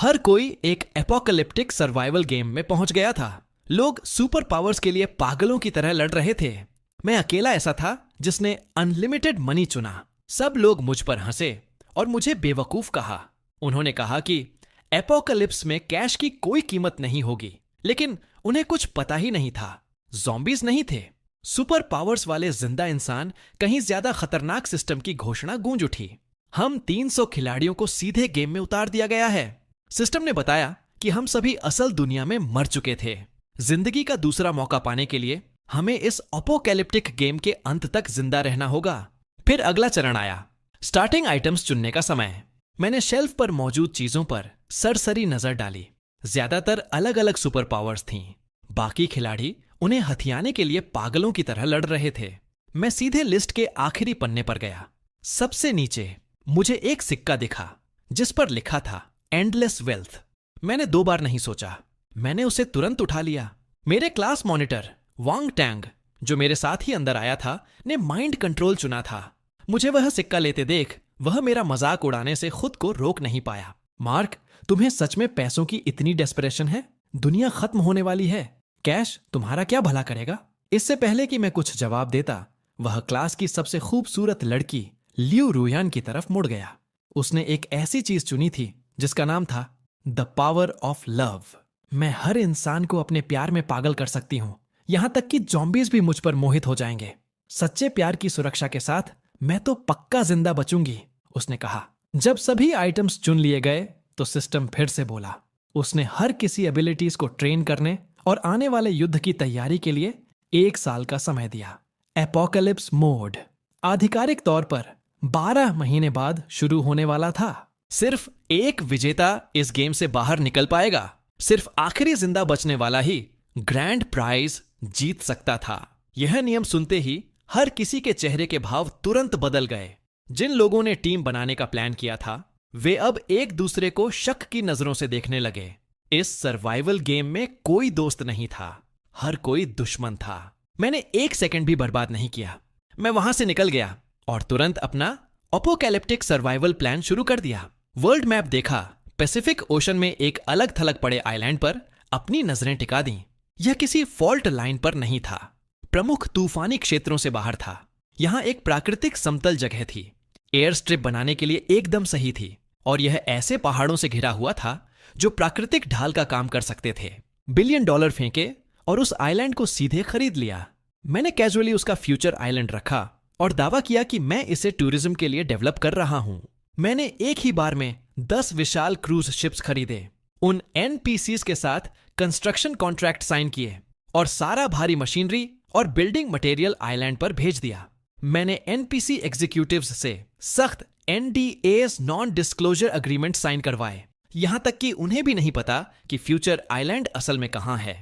हर कोई एक apocalyptic survival game में पहुंच गया था। लोग सुपर पावर्स के लिए पागलों की तरह लड़ रहे थे। मैं अकेला ऐसा था जिसने अनलिमिटेड मनी चुना। सब लोग मुझ पर हंसे और मुझे बेवकूफ कहा। उन्होंने कहा कि एपोकलिप्स में कैश की कोई कीमत नहीं होगी, लेकिन उन्हें कुछ पता ही नहीं था। ज़ॉम्बीज नहीं थे, सुपर पावर्स वाले जिंदा इंसान कहीं ज्यादा खतरनाक सिस्टम की घोषणा गूंज उठी। हम 300 खिलाड़ियों को सीधे गेम में उतार दिया गया है। सिस्टम ने बताया कि हम सभी असल दुनिया में मर चुके थे। जिंदगी का दूसरा मौका पाने के लिए हमें इस अपोकैलिप्टिक गेम के अंत तक जिंदा रहना होगा। फिर अगला चरण आया, स्टार्टिंग आइटम्स चुनने का समय। मैंने शेल्फ पर मौजूद चीजों पर सरसरी नजर डाली। ज्यादातर अलग अलग सुपर पावर्स थीं। बाकी खिलाड़ी उन्हें हथियाने के लिए पागलों की तरह लड़ रहे थे। मैं सीधे लिस्ट के आखिरी पन्ने पर गया। सबसे नीचे मुझे एक सिक्का दिखा जिस पर लिखा था एंडलेस वेल्थ। मैंने 2 बार नहीं सोचा, मैंने उसे तुरंत उठा लिया। मेरे क्लास मॉनिटर वांग टैंग, जो मेरे साथ ही अंदर आया था, ने माइंड कंट्रोल चुना था। मुझे वह सिक्का लेते देख वह मेरा मजाक उड़ाने से खुद को रोक नहीं पाया। मार्क, तुम्हें सच में पैसों की इतनी डेस्परेशन है? दुनिया खत्म होने वाली है। कैश तुम्हारा क्या भला करेगा? इससे पहले कि मैं कुछ जवाब देता, वह क्लास की सबसे खूबसूरत लड़की लियू रुयान की तरफ मुड़ गया। उसने एक ऐसी चीज चुनी थी जिसका नाम था द पावर ऑफ लव। मैं हर इंसान को अपने प्यार में पागल कर सकती हूँ, यहां तक कि ज़ॉम्बीज भी मुझ पर मोहित हो जाएंगे। सच्चे प्यार की सुरक्षा के साथ मैं तो पक्का जिंदा बचूंगी, उसने कहा। जब सभी आइटम्स चुन लिए गए तो सिस्टम फिर से बोला। उसने हर किसी एबिलिटीज को ट्रेन करने और आने वाले युद्ध की तैयारी के लिए 1 साल का समय दिया। एपोकलिप्स मोड आधिकारिक तौर पर 12 महीने बाद शुरू होने वाला था। सिर्फ एक विजेता इस गेम से बाहर निकल पाएगा। सिर्फ आखिरी जिंदा बचने वाला ही ग्रैंड प्राइज जीत सकता था। यह नियम सुनते ही हर किसी के चेहरे के भाव तुरंत बदल गए। जिन लोगों ने टीम बनाने का प्लान किया था, वे अब एक दूसरे को शक की नजरों से देखने लगे। इस सर्वाइवल गेम में कोई दोस्त नहीं था, हर कोई दुश्मन था। मैंने 1 सेकंड भी बर्बाद नहीं किया। मैं वहां से निकल गया और तुरंत अपना अपोकैलिप्टिक सर्वाइवल प्लान शुरू कर दिया। वर्ल्ड मैप देखा। पैसिफिक ओशन में एक अलग थलग पड़े आइलैंड पर अपनी नजरें टिका दी। यह किसी फॉल्ट लाइन पर नहीं था, प्रमुख तूफानी क्षेत्रों से बाहर था। यहां एक प्राकृतिक समतल जगह थी, एयर स्ट्रिप बनाने के लिए एकदम सही थी, और यह ऐसे पहाड़ों से घिरा हुआ था जो प्राकृतिक ढाल का काम कर सकते थे। $1 बिलियन फेंके और उस आइलैंड को सीधे खरीद लिया। मैंने कैजुअली उसका फ्यूचर आइलैंड रखा और दावा किया कि मैं इसे टूरिज्म के लिए डेवलप कर रहा हूं। मैंने एक ही बार में 10 विशाल क्रूज शिप्स खरीदे, उन एनपीसीज के साथ कंस्ट्रक्शन कॉन्ट्रैक्ट साइन किए और सारा भारी मशीनरी और बिल्डिंग मटेरियल आइलैंड पर भेज दिया। मैंने एनपीसी एग्जीक्यूटिव्स से सख्त NDAs non disclosure agreement sign करवाए, यहां तक कि उन्हें भी नहीं पता कि फ्यूचर आइलैंड असल में कहां है।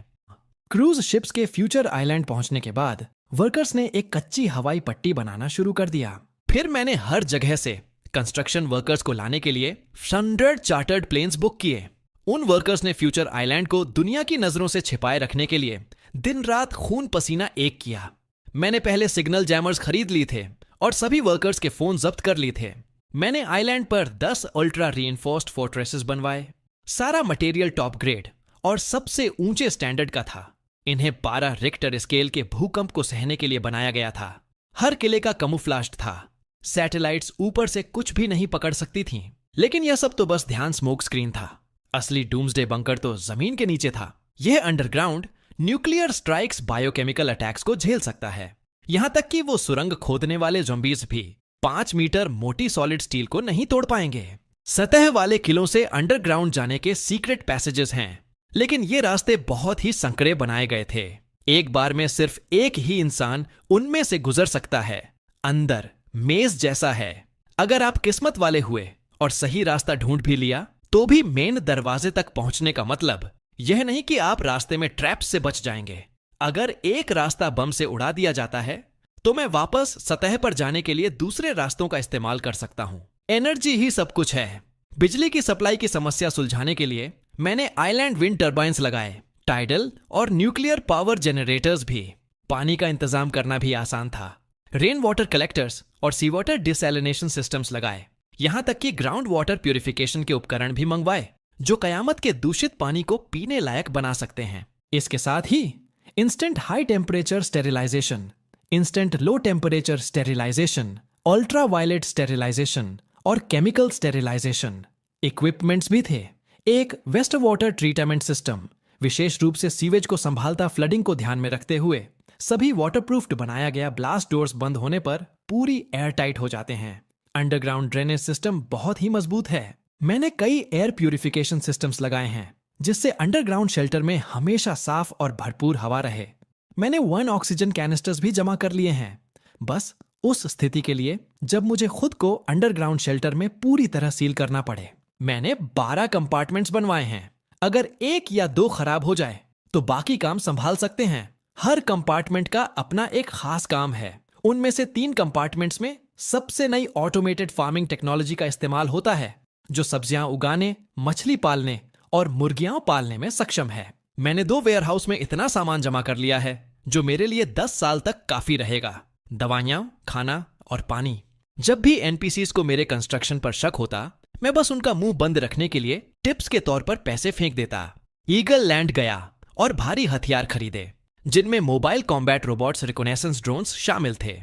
क्रूज शिप्स के फ्यूचर आइलैंड पहुंचने के बाद वर्कर्स ने एक कच्ची हवाई पट्टी बनाना शुरू कर दिया। फिर मैंने हर जगह से कंस्ट्रक्शन वर्कर्स को लाने के लिए 100 चार्टर्ड प्लेन्स बुक किए। उन वर्कर्स ने फ्यूचर आइलैंड को दुनिया की नजरों से छिपाए रखने के लिए दिन रात खून पसीना एक किया। मैंने पहले सिग्नल जैमर्स खरीद ली थे और सभी वर्कर्स के फोन जब्त कर लिए थे। मैंने आइलैंड पर 10 अल्ट्रा रीइंफोर्स्ड फोर्ट्रेसेस बनवाए। सारा मटेरियल टॉप ग्रेड और सबसे ऊंचे स्टैंडर्ड का था। इन्हें 12 रिक्टर स्केल के भूकंप को सहने के लिए बनाया गया था। हर किले का कमुफ्लाज्ड था। सैटेलाइट्स ऊपर से कुछ भी नहीं पकड़ सकती थीं। लेकिन यह सब तो बस ध्यान स्मोक स्क्रीन था। असली डूम्सडे बंकर तो जमीन के नीचे था। यह underground nuclear strikes biochemical attacks को झेल सकता है। यहां तक कि वो सुरंग खोदने वाले ज़ॉम्बीज भी 5 मीटर मोटी सॉलिड स्टील को नहीं तोड़ पाएंगे। सतह वाले किलों से अंडरग्राउंड जाने के सीक्रेट पैसेजेस हैं, लेकिन ये रास्ते बहुत ही संकरे बनाए गए थे। एक बार में सिर्फ एक ही इंसान उनमें से गुजर सकता है। अंदर मेज जैसा है। अगर आप किस्मत वाले हुए और सही रास्ता ढूंढ भी लिया, तो भी मेन दरवाजे तक पहुंचने का मतलब यह नहीं कि आप रास्ते में ट्रैप से बच जाएंगे। अगर एक रास्ता बम से उड़ा दिया जाता है, तो मैं वापस सतह पर जाने के लिए दूसरे रास्तों का इस्तेमाल कर सकता हूं। एनर्जी ही सब कुछ है। बिजली की सप्लाई की समस्या सुलझाने के लिए मैंने आइलैंड विंड टर्बाइंस लगाए, टाइडल और न्यूक्लियर पावर जनरेटर्स भी। पानी का इंतजाम करना भी आसान था। रेन वाटर कलेक्टर्स और सी वाटर डिसैलिनेशन सिस्टम्स लगाए। यहां तक कि ग्राउंड वाटर प्यूरिफिकेशन के उपकरण भी मंगवाए। जो कयामत के दूषित पानी को पीने लायक बना सकते हैं। इसके साथ ही instant high temperature sterilisation, instant low temperature sterilisation, ultra violet sterilisation और केमिकल स्टेरिलाइजेशन इक्विपमेंट्स भी थे। एक वेस्ट वाटर ट्रीटमेंट सिस्टम, विशेष रूप से सीवेज को संभालता फ्लडिंग को ध्यान में रखते हुए सभी वाटरप्रूफ्ड बनाया गया ब्लास्ट डोर्स बंद होने पर पूरी एयर टाइट हो जाते हैं। अंडरग्राउंड ड्रेनेज सिस्टम बहुत ही मजबूत है। मैंने कई एयर प्यूरिफिकेशन सिस्टम्स लगाए हैं जिससे अंडरग्राउंड शेल्टर में हमेशा साफ और भरपूर हवा रहे। मैंने 1 ऑक्सीजन कैनिस्टर्स भी जमा कर लिए हैं, बस उस स्थिति के लिए जब मुझे खुद को अंडरग्राउंड शेल्टर में पूरी तरह सील करना पड़े। मैंने 12 कंपार्टमेंट्स बनवाए हैं। अगर 1 या 2 खराब हो जाए तो बाकी काम संभाल सकते हैं। हर कंपार्टमेंट का अपना एक खास काम है। उनमें से 3 कंपार्टमेंट्स में सबसे नई ऑटोमेटेड फार्मिंग टेक्नोलॉजी का इस्तेमाल होता है जो सब्जियां उगाने, मछली पालने और मुर्गियां पालने में सक्षम है। मैंने 2 वेयरहाउस में इतना सामान जमा कर लिया है जो मेरे लिए 10 साल तक काफी रहेगा। दवाइयां, खाना और पानी। जब भी एनपीसीज को मेरे कंस्ट्रक्शन पर शक होता, मैं बस उनका मुंह बंद रखने के लिए टिप्स के तौर पर पैसे फेंक देता। ईगल लैंड गया और भारी हथियार खरीदे जिनमें mobile combat robots reconnaissance drones शामिल थे।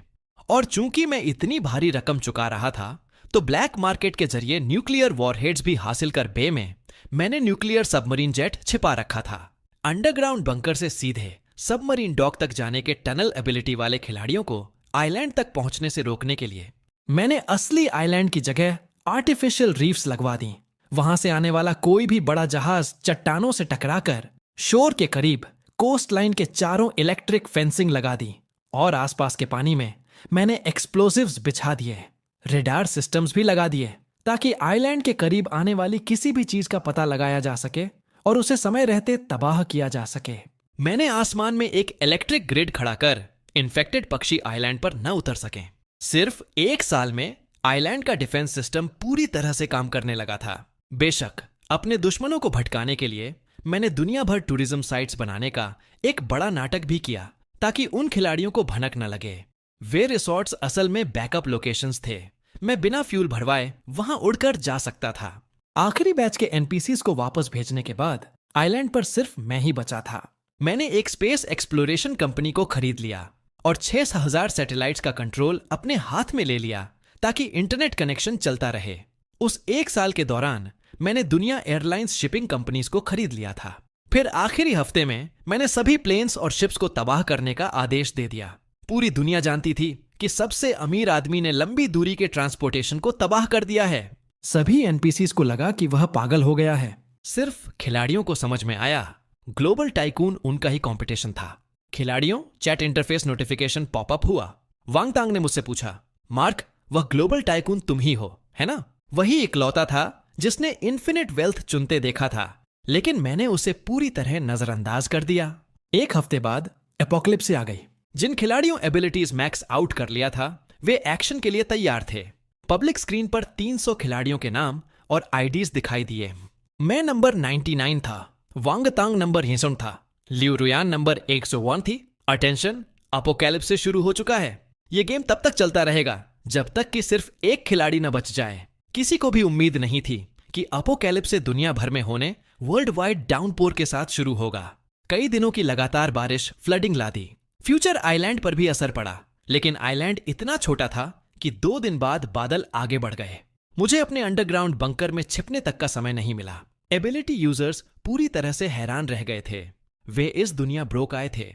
और चूंकि मैं इतनी भारी रकम चुका रहा था तो ब्लैक मार्केट के जरिए न्यूक्लियर वॉरहेड्स भी हासिल कर बे में मैंने न्यूक्लियर सबमरीन जेट छिपा रखा था। अंडरग्राउंड बंकर से सीधे सबमरीन डॉक तक जाने के टनल एबिलिटी वाले खिलाड़ियों को आइलैंड तक पहुंचने से रोकने के लिए मैंने असली आइलैंड की जगह आर्टिफिशियल रीफ्स लगवा दी। वहां से आने वाला कोई भी बड़ा जहाज चट्टानों से टकराकर शोर के करीब कोस्ट लाइन के चारों इलेक्ट्रिक फेंसिंग लगा दी और आसपास के पानी में मैंने एक्सप्लोसिव्स बिछा दिए। रेडार सिस्टम्स भी लगा दिए ताकि आइलैंड के करीब आने वाली किसी भी चीज का पता लगाया जा सके और उसे समय रहते तबाह किया जा सके। मैंने आसमान में एक इलेक्ट्रिक ग्रिड खड़ा कर इन्फेक्टेड पक्षी आइलैंड पर न उतर सकें। सिर्फ 1 साल में आइलैंड का डिफेंस सिस्टम पूरी तरह से काम करने लगा था। बेशक अपने दुश्मनों को भटकाने के लिए मैंने दुनिया भर टूरिज्म साइट्स बनाने का एक बड़ा नाटक भी किया ताकि उन खिलाड़ियों को भनक न लगे। वे रिसोर्ट्स असल में बैकअप लोकेशंस थे। मैं बिना फ्यूल भरवाए वहां उड़कर जा सकता था। आखिरी बैच के एनपीसीज को वापस भेजने के बाद आइलैंड पर सिर्फ मैं ही बचा था। मैंने एक स्पेस एक्सप्लोरेशन कंपनी को खरीद लिया और 6000 सैटेलाइट्स का कंट्रोल अपने हाथ में ले लिया ताकि इंटरनेट कनेक्शन चलता रहे। उस 1 साल के दौरान मैंने दुनिया एयरलाइंस शिपिंग कंपनीज को खरीद लिया था। फिर आखिरी हफ्ते में मैंने सभी प्लेन्स और शिप्स को तबाह करने का आदेश दे दिया। पूरी दुनिया जानती थी कि सबसे अमीर आदमी ने लंबी दूरी के ट्रांसपोर्टेशन को तबाह कर दिया है। सभी एनपीसीज को लगा कि वह पागल हो गया है। सिर्फ खिलाड़ियों को समझ में आया ग्लोबल टाइकून उनका ही कंपटीशन था। खिलाड़ियों, चैट इंटरफेस नोटिफिकेशन पॉपअप हुआ। वांग तांग ने मुझसे पूछा, मार्क, वह ग्लोबल टाइकून तुम ही हो, है ना? वही इकलौता था जिसने इन्फिनिट वेल्थ चुनते देखा था, लेकिन मैंने उसे पूरी तरह नजरअंदाज कर दिया। 1 हफ्ते बाद एपोकलिप्स आ गई। जिन खिलाड़ियों एबिलिटीज मैक्स आउट कर लिया था वे एक्शन के लिए तैयार थे। पब्लिक स्क्रीन पर 300 खिलाड़ियों के नाम और आईडीज दिखाई दिए। मैं नंबर 99 था, वांग तांग नंबर 61 था, लिu रुयान नंबर 101 थी। अटेंशन, अपोकैलिप्सिस शुरू हो चुका है। ये गेम तब तक चलता रहेगा जब तक कि सिर्फ एक खिलाड़ी न बच जाए। किसी को भी उम्मीद नहीं थी कि अपोकैलिप्सिस दुनिया भर में होने वर्ल्ड वाइड डाउनपोर के साथ शुरू होगा। कई दिनों की लगातार बारिश फ्लडिंग ला दी। फ्यूचर आइलैंड पर भी असर पड़ा, लेकिन आइलैंड इतना छोटा था कि 2 दिन बाद बादल आगे बढ़ गए। मुझे अपने अंडरग्राउंड बंकर में छिपने तक का समय नहीं मिला। एबिलिटी यूजर्स पूरी तरह से हैरान रह गए थे। वे इस दुनिया ब्रोक आए थे।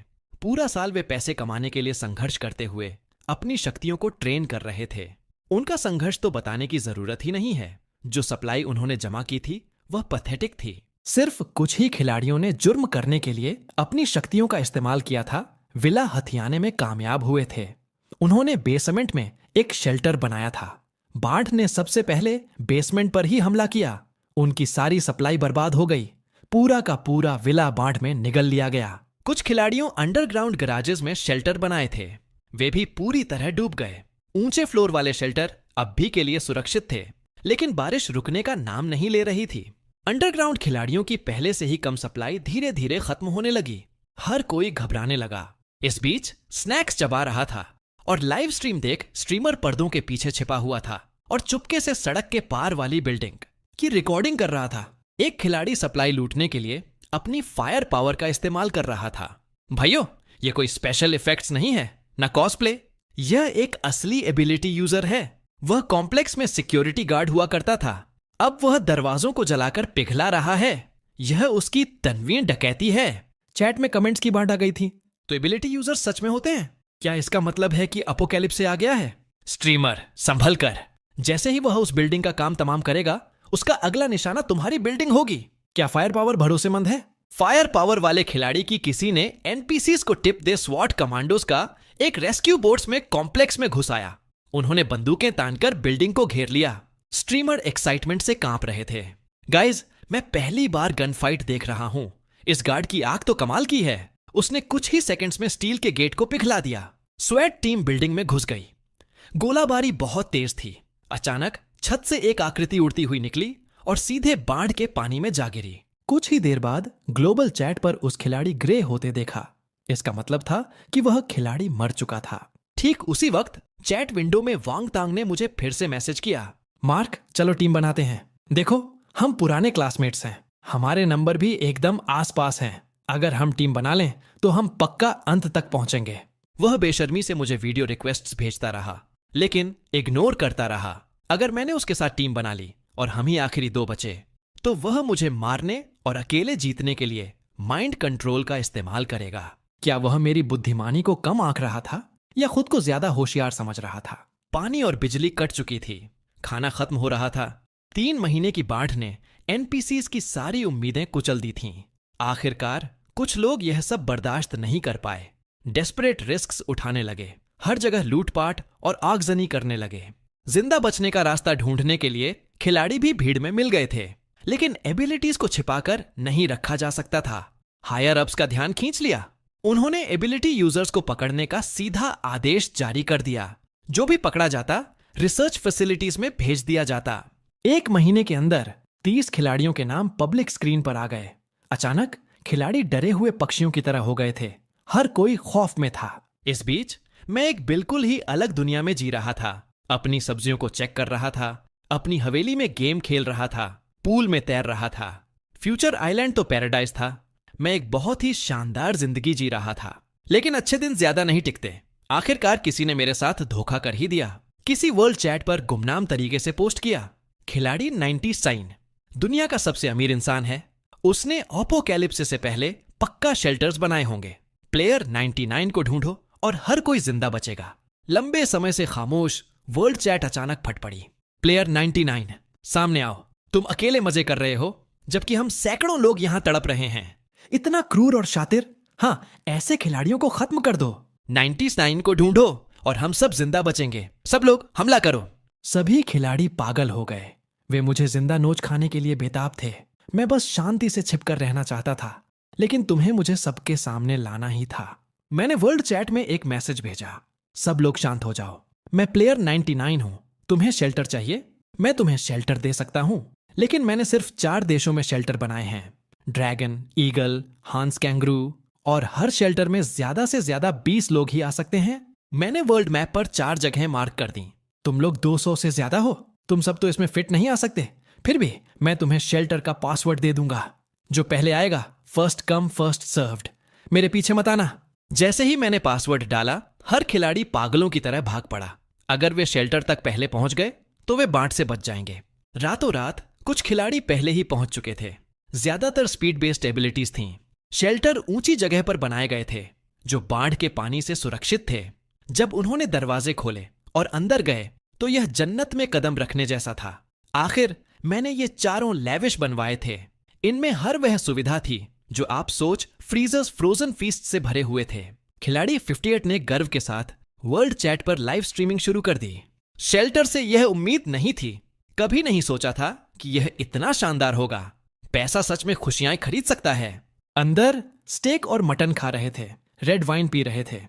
पूरा साल वे पैसे कमाने के लिए संघर्ष करते हुए अपनी शक्तियों को ट्रेन कर रहे थे। उनका संघर्ष तो बताने की जरूरत ही नहीं है। जो सप्लाई उन्होंने जमा की थी वह पैथेटिक थी। सिर्फ कुछ ही खिलाड़ियों ने जुर्म करने के लिए अपनी शक्तियों का इस्तेमाल किया था, विला हथियाने में कामयाब हुए थे। उन्होंने बेसमेंट में एक शेल्टर बनाया था। बाढ़ ने सबसे पहले बेसमेंट पर ही हमला किया। उनकी सारी सप्लाई बर्बाद हो गई। पूरा का पूरा विला बाढ़ में निगल लिया गया। कुछ खिलाड़ियों अंडरग्राउंड गराजेस में शेल्टर बनाए थे, वे भी पूरी तरह डूब गए। ऊंचे फ्लोर वाले शेल्टर अब भी के लिए सुरक्षित थे, लेकिन बारिश रुकने का नाम नहीं ले रही थी। अंडरग्राउंड खिलाड़ियों की पहले से ही कम सप्लाई धीरे धीरे खत्म होने लगी। हर कोई घबराने लगा। इस बीच स्नैक्स चबा रहा था और लाइव स्ट्रीम देख स्ट्रीमर पर्दों के पीछे छिपा हुआ था और चुपके से सड़क के पार वाली बिल्डिंग की रिकॉर्डिंग कर रहा था। एक खिलाड़ी सप्लाई लूटने के लिए अपनी फायर पावर का इस्तेमाल कर रहा था। भाइयों, ये कोई स्पेशल इफेक्ट्स नहीं है, ना कॉस्प्ले। यह एक असली एबिलिटी यूजर है। वह कॉम्प्लेक्स में सिक्योरिटी गार्ड हुआ करता था। अब वह दरवाजों को जलाकर पिघला रहा है। यह उसकी तन्वीन डकैती है। चैट में कमेंट्स की बाढ़ आ गई थी। तो एबिलिटी यूजर सच में होते हैं क्या? इसका मतलब है कि अपोकैलिप्स से आ गया है? स्ट्रीमर संभल कर। जैसे ही वह उस बिल्डिंग का काम तमाम करेगा, उसका अगला निशाना तुम्हारी बिल्डिंग होगी। क्या फायर पावर भरोसेमंद है? फायर पावर वाले खिलाड़ी की किसी ने एनपीसीज को टिप दे स्वॉट कमांडोज का एक रेस्क्यू बोट्स में कॉम्प्लेक्स में घुस आया। उन्होंने बंदूकें तानकर बिल्डिंग को घेर लिया। स्ट्रीमर एक्साइटमेंट से कांप रहे थे। गाइज, मैं पहली बार गन फाइट देख रहा हूं। इस गार्ड की आंख तो कमाल की है। उसने कुछ ही सेकंड्स में स्टील के गेट को पिघला दिया। स्वेट टीम बिल्डिंग में घुस गई। गोलाबारी बहुत तेज थी। अचानक छत से एक आकृति उड़ती हुई निकली और सीधे बाढ़ के पानी में जा गिरी। कुछ ही देर बाद ग्लोबल चैट पर उस खिलाड़ी ग्रे होते देखा। इसका मतलब था कि वह खिलाड़ी मर चुका था। ठीक उसी वक्त चैट विंडो में वांग तांग ने मुझे फिर से मैसेज किया, मार्क, चलो टीम बनाते हैं। देखो, हम पुराने क्लासमेट्स हैं। हमारे नंबर भी एकदम आसपास हैं। अगर हम टीम बना लें तो हम पक्का अंत तक पहुंचेंगे। वह बेशर्मी से मुझे वीडियो रिक्वेस्ट्स भेजता रहा, लेकिन इग्नोर करता रहा। अगर मैंने उसके साथ टीम बना ली और हम ही आखिरी दो बचे, तो वह मुझे मारने और अकेले जीतने के लिए माइंड कंट्रोल का इस्तेमाल करेगा। क्या वह मेरी बुद्धिमानी को कम आंक रहा था या खुद को ज्यादा होशियार समझ रहा था? पानी और बिजली कट चुकी थी। खाना खत्म हो रहा था। 3 महीने की बाढ़ ने एनपीसीज की सारी उम्मीदें कुचल दी थीं। आखिरकार कुछ लोग यह सब बर्दाश्त नहीं कर पाए। डेस्परेट रिस्क्स उठाने लगे। हर जगह लूटपाट और आगजनी करने लगे। जिंदा बचने का रास्ता ढूंढने के लिए खिलाड़ी भी भीड़ में मिल गए थे, लेकिन एबिलिटीज को छिपाकर नहीं रखा जा सकता था। हायर अप्स का ध्यान खींच लिया। उन्होंने एबिलिटी यूजर्स को पकड़ने का सीधा आदेश जारी कर दिया। जो भी पकड़ा जाता, रिसर्च फैसिलिटीज में भेज दिया जाता। 1 महीने के अंदर 30 खिलाड़ियों के नाम पब्लिक स्क्रीन पर आ गए। अचानक खिलाड़ी डरे हुए पक्षियों की तरह हो गए थे। हर कोई खौफ में था। इस बीच मैं एक बिल्कुल ही अलग दुनिया में जी रहा था। अपनी सब्जियों को चेक कर रहा था, अपनी हवेली में गेम खेल रहा था, पूल में तैर रहा था। फ्यूचर आइलैंड तो पैराडाइज था। मैं एक बहुत ही शानदार जिंदगी जी रहा था। लेकिन अच्छे दिन ज्यादा नहीं टिकते। आखिरकार किसी ने मेरे साथ धोखा कर ही दिया। किसी वर्ल्ड चैट पर गुमनाम तरीके से पोस्ट किया, खिलाड़ी 90 साइन दुनिया का सबसे अमीर इंसान है। उसने अपोकैलिप्सिस से पहले पक्का शेल्टर्स बनाए होंगे। प्लेयर 99 को ढूंढो और हर कोई जिंदा बचेगा। लंबे समय से खामोश वर्ल्ड चैट अचानक फट पड़ी। प्लेयर 99, सामने आओ। तुम अकेले मजे कर रहे हो, जबकि हम सैकड़ों लोग यहां तड़प रहे हैं। इतना क्रूर और शातिर। हाँ, ऐसे खिलाड़ियों को खत्म कर दो। 99 को ढूंढो और हम सब जिंदा बचेंगे। सब लोग हमला करो। सभी खिलाड़ी पागल हो गए। वे मुझे जिंदा नोच खाने के लिए बेताब थे। मैं बस शांति से छिपकर रहना चाहता था, लेकिन तुम्हें मुझे सबके सामने लाना ही था। मैंने वर्ल्ड चैट में एक मैसेज भेजा, सब लोग शांत हो जाओ। मैं प्लेयर 99 हूं। तुम्हें शेल्टर चाहिए? मैं तुम्हें शेल्टर दे सकता हूं, लेकिन मैंने सिर्फ 4 देशों में शेल्टर बनाए हैं, ड्रैगन, ईगल, हांस कैंगरू, और हर शेल्टर में ज्यादा से ज्यादा 20 लोग ही आ सकते हैं। मैंने वर्ल्ड मैप पर 4 जगहें मार्क कर दी। तुम लोग 200 से ज्यादा हो। तुम सब तो इसमें फिट नहीं आ सकते। फिर भी मैं तुम्हें शेल्टर का पासवर्ड दे दूंगा। जो पहले आएगा, फर्स्ट कम फर्स्ट सर्व्ड। मेरे पीछे मत आना। जैसे ही मैंने पासवर्ड डाला, हर खिलाड़ी पागलों की तरह भाग पड़ा। अगर वे शेल्टर तक पहले पहुंच गए तो वे बाढ़ से बच जाएंगे। रातों रात कुछ खिलाड़ी पहले ही पहुंच चुके थे। ज्यादातर स्पीड बेस्ड एबिलिटीज थीं। शेल्टर ऊंची जगह पर बनाए गए थे जो बाढ़ के पानी से सुरक्षित थे। जब उन्होंने दरवाजे खोले और अंदर गए तो यह जन्नत में कदम रखने जैसा था। आखिर मैंने ये चारों लेविश बनवाए थे। इनमें हर वह सुविधा थी जो आप सोच फ्रीजर्स फ्रोजन फीस्ट से भरे हुए थे। खिलाड़ी 58 ने गर्व के साथ वर्ल्ड चैट पर लाइव स्ट्रीमिंग शुरू कर दी। शेल्टर से यह उम्मीद नहीं थी। कभी नहीं सोचा था कि यह इतना शानदार होगा। पैसा सच में खुशियां खरीद सकता है। अंदर स्टेक और मटन खा रहे थे, रेड वाइन पी रहे थे।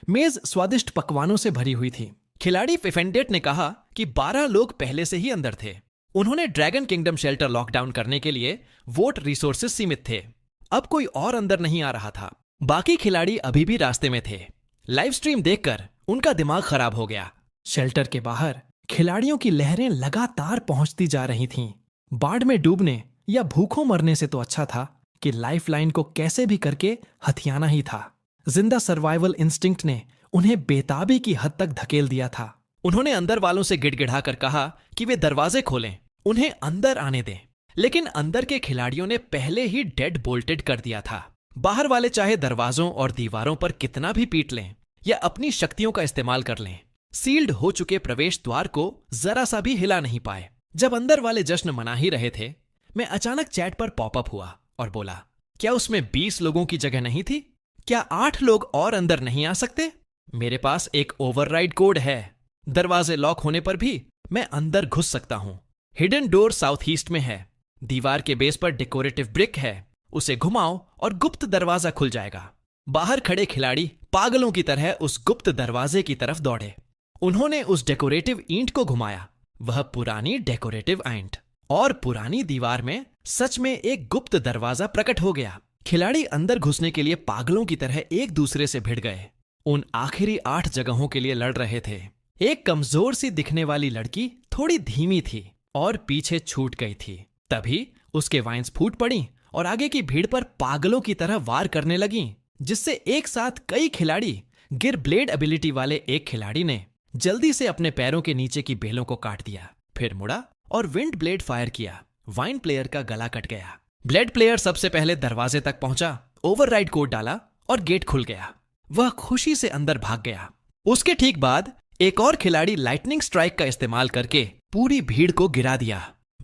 मेज स्वादिष्ट पकवानों से भरी हुई थी। खिलाड़ी 58 ने कहा कि 12 लोग पहले से ही अंदर थे। उन्होंने ड्रैगन किंगडम शेल्टर लॉकडाउन करने के लिए वोट रिसोर्सेज सीमित थे। अब कोई और अंदर नहीं आ रहा था। बाकी खिलाड़ी अभी भी रास्ते में थे। लाइव स्ट्रीम देखकर उनका दिमाग खराब हो गया। शेल्टर के बाहर खिलाड़ियों की लहरें लगातार पहुंचती जा रही थीं। बाढ़ में डूबने या भूखों मरने से तो अच्छा था कि लाइफलाइन को कैसे भी करके हथियाना ही था। जिंदा सर्वाइवल इंस्टिंक्ट ने उन्हें बेताबी की हद तक धकेल दिया था। उन्होंने अंदर वालों से गिड़गिड़ाकर कहा कि वे दरवाजे खोलें, उन्हें अंदर आने दें। लेकिन अंदर के खिलाड़ियों ने पहले ही डेड बोल्टेड कर दिया था। बाहर वाले चाहे दरवाजों और दीवारों पर कितना भी पीट लें या अपनी शक्तियों का इस्तेमाल कर लें, सील्ड हो चुके प्रवेश द्वार को जरा सा भी हिला नहीं पाए। जब अंदर वाले जश्न मना ही रहे थे, मैं अचानक चैट पर पॉपअप हुआ और बोला, क्या उसमें 20 लोगों की जगह नहीं थी? क्या 8 लोग और अंदर नहीं आ सकते? मेरे पास एक ओवरराइड कोड है। दरवाजे लॉक होने पर भी मैं अंदर घुस सकता हूं। हिडन डोर साउथ ईस्ट में है। दीवार के बेस पर डेकोरेटिव ब्रिक है, उसे घुमाओ और गुप्त दरवाजा खुल जाएगा। बाहर खड़े खिलाड़ी पागलों की तरह उस गुप्त दरवाजे की तरफ दौड़े। उन्होंने उस डेकोरेटिव ईंट को घुमाया, वह पुरानी डेकोरेटिव ईंट, और पुरानी दीवार में सच में एक गुप्त दरवाजा प्रकट हो गया। खिलाड़ी अंदर घुसने के लिए पागलों की तरह एक दूसरे से भिड़ गए। उन आखिरी 8 जगहों के लिए लड़ रहे थे। एक कमजोर सी दिखने वाली लड़की थोड़ी धीमी थी और पीछे छूट गई थी। तभी उसके वाइन्स फूट पड़ी और आगे की भीड़ पर पागलों की तरह वार करने लगी, जिससे एक साथ कई खिलाड़ी गिर ब्लेड एबिलिटी वाले एक खिलाड़ी ने जल्दी से अपने पैरों के नीचे की बेलों को काट दिया, फिर मुड़ा और विंड ब्लेड फायर किया। वाइन प्लेयर का गला कट गया। ब्लेड प्लेयर सबसे पहले दरवाजे तक पहुंचा, ओवरराइड कोड डाला और गेट खुल गया। वह खुशी से अंदर भाग गया। उसके ठीक बाद एक और खिलाड़ी लाइटनिंग स्ट्राइक का इस्तेमाल करके पूरी भीड़ को गिरा दिया।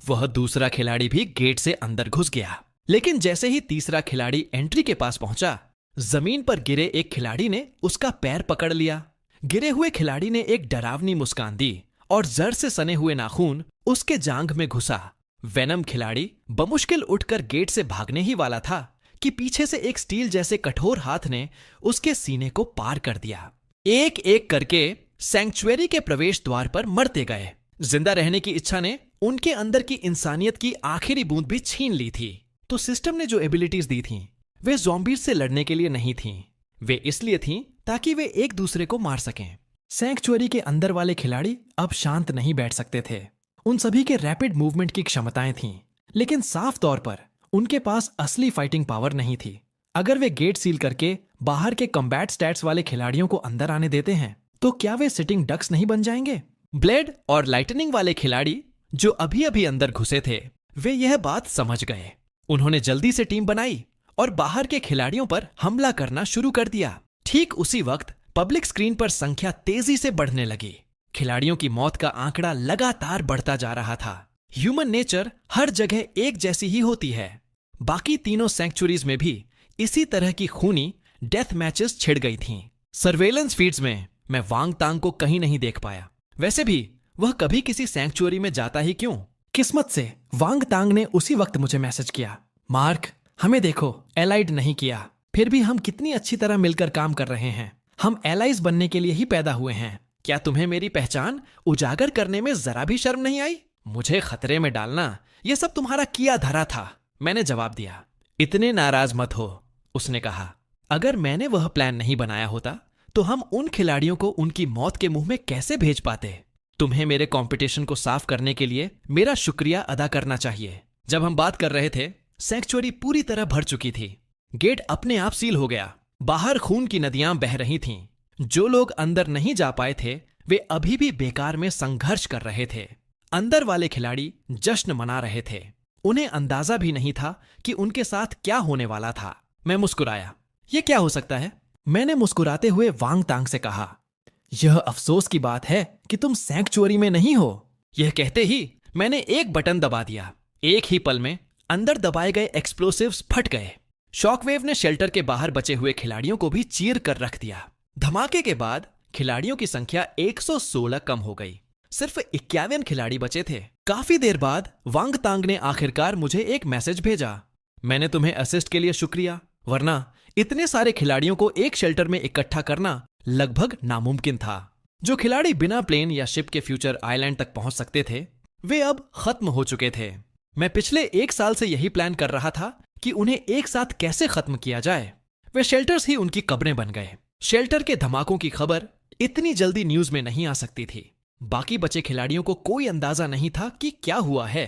वह दूसरा खिलाड़ी भी गेट से अंदर घुस गया। लेकिन जैसे ही तीसरा खिलाड़ी एंट्री के पास पहुंचा, जमीन पर गिरे एक खिलाड़ी ने उसका पैर पकड़ लिया। गिरे हुए खिलाड़ी ने एक डरावनी मुस्कान दी और जड़ से सने हुए नाखून उसके जांघ में घुसा। वेनम खिलाड़ी बमुश्किल उठकर गेट से भागने ही वाला था कि पीछे से एक स्टील जैसे कठोर हाथ ने उसके सीने को पार कर दिया। एक एक करके सैंक्चुअरी के प्रवेश द्वार पर मरते गए। जिंदा रहने की इच्छा ने उनके अंदर की इंसानियत की आखिरी बूंद भी छीन ली थी। तो सिस्टम ने जो एबिलिटीज दी थीं, वे ज़ॉम्बीज से लड़ने के लिए नहीं थीं। वे इसलिए थीं ताकि वे एक दूसरे को मार सकें। सैंक्चुअरी के अंदर वाले खिलाड़ी अब शांत नहीं बैठ सकते थे। उन सभी के रैपिड मूवमेंट की क्षमताएं थीं, लेकिन साफ तौर पर उनके पास असली फाइटिंग पावर नहीं थी। अगर वे गेट सील करके बाहर के कॉम्बैट स्टैट्स वाले खिलाड़ियों को अंदर आने देते हैं, तो क्या वे सिटिंग डक्स नहीं बन जाएंगे? ब्लेड और लाइटनिंग वाले खिलाड़ी जो अभी अभी अंदर घुसे थे, वे यह बात समझ गए। उन्होंने जल्दी से टीम बनाई और बाहर के खिलाड़ियों पर हमला करना शुरू कर दिया। ठीक उसी वक्त पब्लिक स्क्रीन पर संख्या तेजी से बढ़ने लगी। खिलाड़ियों की मौत का आंकड़ा लगातार बढ़ता जा रहा था। ह्यूमन नेचर हर जगह एक जैसी ही होती है। बाकी तीनों सैंक्चुरीज में भी इसी तरह की खूनी डेथ मैचेस छिड़ गई थीं। सर्वेलेंस फीड्स में मैं वांग तांग को कहीं नहीं देख पाया। वैसे भी वह कभी किसी सैंक्चुअरी में जाता ही क्यों? किस्मत से वांग तांग ने उसी वक्त मुझे मैसेज किया, मार्क, हमें देखो, एलाइड नहीं किया, फिर भी हम कितनी अच्छी तरह मिलकर काम कर रहे हैं। हम एलाइज बनने के लिए ही पैदा हुए हैं। क्या तुम्हें मेरी पहचान उजागर करने में जरा भी शर्म नहीं आई? मुझे खतरे में डालना, यह सब तुम्हारा किया धरा था। मैंने जवाब दिया। इतने नाराज मत हो, उसने कहा। अगर मैंने वह प्लान नहीं बनाया होता तो हम उन खिलाड़ियों को उनकी मौत के मुंह में कैसे भेज पाते? तुम्हें मेरे कंपटीशन को साफ करने के लिए मेरा शुक्रिया अदा करना चाहिए। जब हम बात कर रहे थे, सैंक्चुअरी पूरी तरह भर चुकी थी। गेट अपने आप सील हो गया। बाहर खून की नदियां बह रही थीं। जो लोग अंदर नहीं जा पाए थे, वे अभी भी बेकार में संघर्ष कर रहे थे। अंदर वाले खिलाड़ी जश्न मना रहे थे। उन्हें अंदाजा भी नहीं था कि उनके साथ क्या होने वाला था। मैं मुस्कुराया। यह क्या हो सकता है? मैंने मुस्कुराते हुए वांग तांग से कहा, यह अफसोस की बात है कि तुम सैंक्चुअरी में नहीं हो। यह कहते ही मैंने एक बटन दबा दिया। एक ही पल में अंदर दबाए गए एक्सप्लोसिव्स फट गए। शॉकवेव ने शेल्टर के बाहर बचे हुए खिलाड़ियों को भी चीर कर रख दिया। धमाके के बाद खिलाड़ियों की संख्या 116 कम हो गई। सिर्फ 51 खिलाड़ी बचे थे। काफी देर बाद वांग तांग ने आखिरकार मुझे एक मैसेज भेजा, मैंने तुम्हें असिस्ट के लिए शुक्रिया, वरना इतने सारे खिलाड़ियों को एक शेल्टर में इकट्ठा करना लगभग नामुमकिन था। जो खिलाड़ी बिना प्लेन या शिप के फ्यूचर आइलैंड तक पहुंच सकते थे, वे अब खत्म हो चुके थे। मैं पिछले 1 साल से यही प्लान कर रहा था कि उन्हें एक साथ कैसे खत्म किया जाए। वे शेल्टर्स ही उनकी कब्रें बन गए। शेल्टर के धमाकों की खबर इतनी जल्दी न्यूज में नहीं आ सकती थी। बाकी बचे खिलाड़ियों को कोई अंदाजा नहीं था कि क्या हुआ है।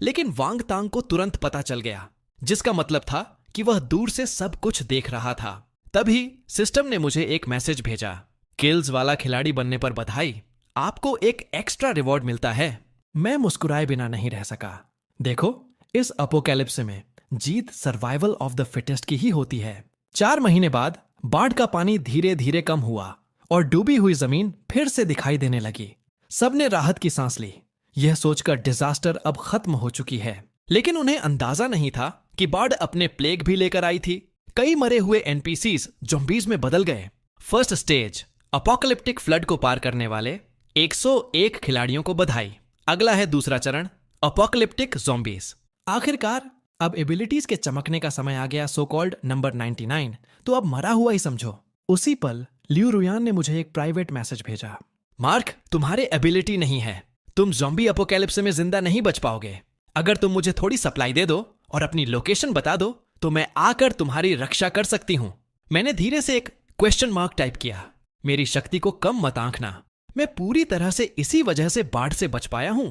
लेकिन वांग तांग को तुरंत पता चल गया, जिसका मतलब था कि वह दूर से सब कुछ देख रहा था। तभी सिस्टम ने मुझे एक मैसेज भेजा, किल्स वाला खिलाड़ी बनने पर बधाई, आपको एक एक्स्ट्रा रिवॉर्ड मिलता है। मैं मुस्कुराए बिना नहीं रह सका। देखो, इस अपोकैलिप्स में जीत सर्वाइवल ऑफ द फिटेस्ट की ही होती है। 4 महीने बाद बाढ़ का पानी धीरे धीरे कम हुआ और डूबी हुई जमीन फिर से दिखाई देने लगी। सबने राहत की सांस ली, यह सोचकर डिजास्टर अब खत्म हो चुकी है। लेकिन उन्हें अंदाजा नहीं था कि बाढ़ अपने प्लेग भी लेकर आई थी। कई मरे हुए एनपीसीज ज़ॉम्बीज में बदल गए। फर्स्ट स्टेज अपोकैलिप्टिक फ्लड को पार करने वाले 101 खिलाड़ियों को बधाई। अगला है दूसरा चरण, अपोकैलिप्टिक ज़ॉम्बीज। आखिरकार अब एबिलिटीज के चमकने का समय आ गया, सो कॉल्ड नंबर 99। तो अब मरा हुआ ही समझो। उसी पल लियू रुयान ने मुझे एक प्राइवेट मैसेज भेजा, मार्क, तुम्हारे एबिलिटी नहीं है, तुम ज़ॉम्बी अपोकैलिप्स में जिंदा नहीं बच पाओगे। अगर तुम मुझे थोड़ी सप्लाई दे दो और अपनी लोकेशन बता दो तो मैं आकर तुम्हारी रक्षा कर सकती हूं। मैंने धीरे से एक क्वेश्चन मार्क टाइप किया। मेरी शक्ति को कम मत आंकना, मैं पूरी तरह से इसी वजह से बाढ़ से बच पाया हूं।